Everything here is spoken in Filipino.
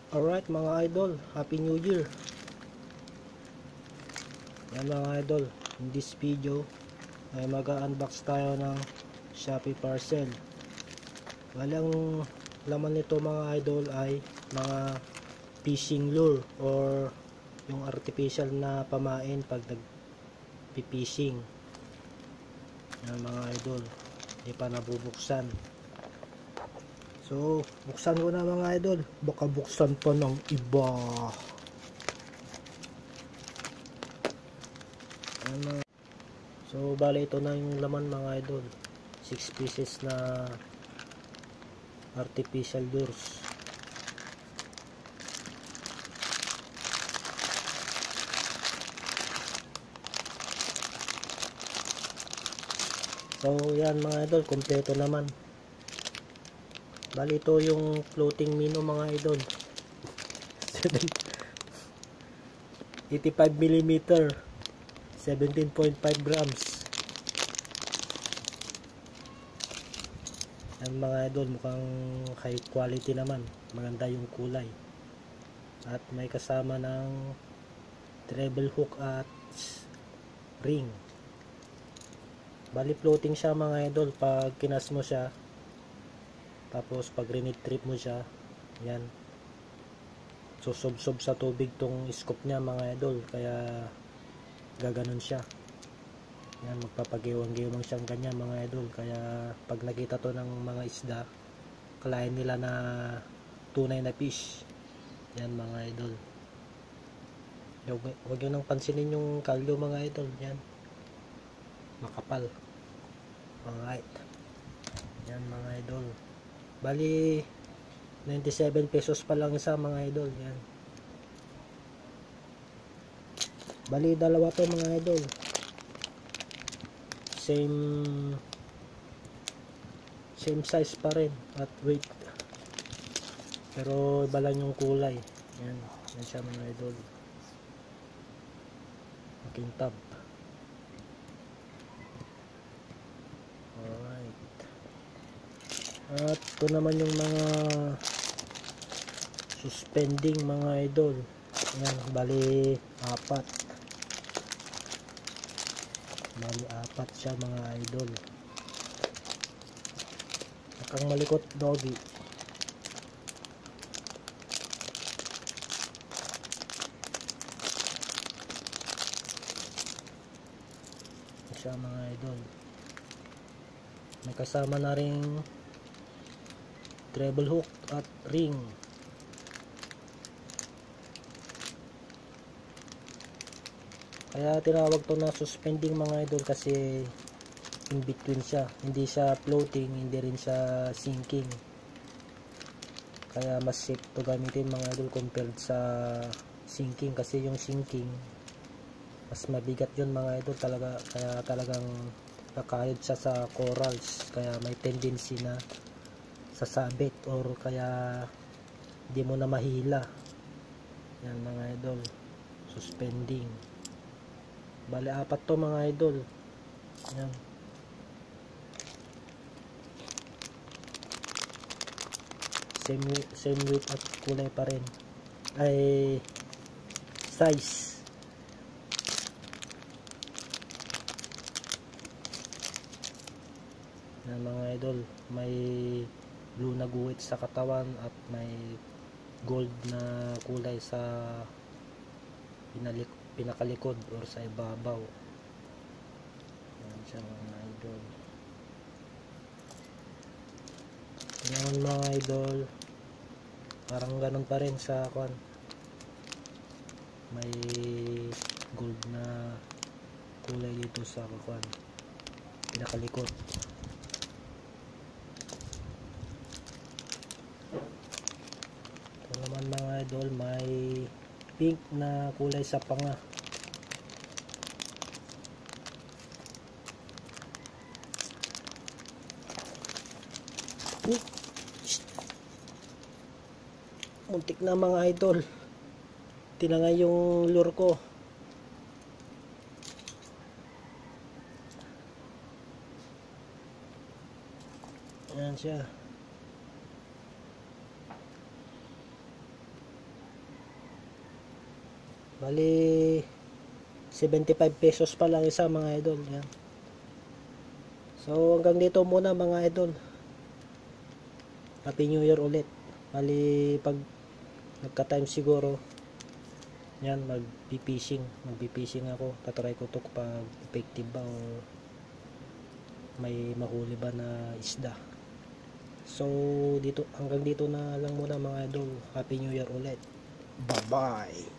Alright mga idol, Happy New Year. Yan mga idol, in this video ay mag-unbox tayo ng Shopee parcel. Walang laman nito mga idol ay mga fishing lure or yung artificial na pamain pag nag-fishing. Yan mga idol, hindi pa nabubuksan. So, buksan ko na mga idol. Baka buksan pa ng iba. So, bale ito na yung laman mga idol. 6 pieces na artificial lures. So, yan mga idol. Kompleto naman. Bali ito yung floating minnow mga idol. 85mm 17.5 grams. Yan mga idol, mukhang high quality naman. Maganda yung kulay. At may kasama ng treble hook at ring. Bali floating siya mga idol pag kinas mo siya. Tapos pag rinitrip mo siya, yan, susob-sob sa tubig tong scoop niya mga idol, kaya gaganon siya. Yan, magpapagiwang-giwang siyang ganyan mga idol, kaya pag nakita to ng mga isda, kalain nila na tunay na fish. Yan mga idol. Huwag yun nang pansinin yung kalyo mga idol, yan, makapal. Alright, yan mga idol. Bali 97 pesos pa lang isa mga idol. Yan. Bali dalawa to mga idol. Same size pa rin at weight. Pero iba lang yung kulay. Yan. Yan siya mga idol. Makintab. Alright. At ito naman yung mga suspending mga idol. Yan, bali apat. Bali apat siya mga idol. Nakang malikot doggy. Yan siya mga idol. May kasama na ring treble hook at ring. Kaya tinawag to na suspending mga idol kasi in between siya. Hindi siya floating, hindi rin siya sinking. Kaya mas safe to gamitin mga idol compared sa sinking, kasi yung sinking mas mabigat yun mga idol talaga, kaya talagang nakahid siya sa corals, kaya may tendency na sasabit or kaya di mo na mahila. Yan mga idol, suspending. Bali apat to mga idol. Yan. Same weight at kulay pa rin. Ay size. Yan mga idol, may blue na guhit sa katawan at may gold na kulay sa pinakalikod or sa ibabaw. Yan siya mga idol. Yan mga idol, parang ganun pa rin sa kwan, may gold na kulay dito sa kwan, pinakalikod. Ito naman mga idol, may pink na kulay sa panga. Muntik na mga idol, tinangay yung lure ko. Ayan siya. Bali 75 pesos pa lang isa mga idol. Yan. So hanggang dito muna mga idol. Happy New Year ulit. Bali pag nagka-time siguro, yan, magpi-fishing ako. Tatry ko to pag effective ba o may mahuli ba na isda. So dito, hanggang dito na lang muna mga idol. Happy New Year ulit. Bye bye.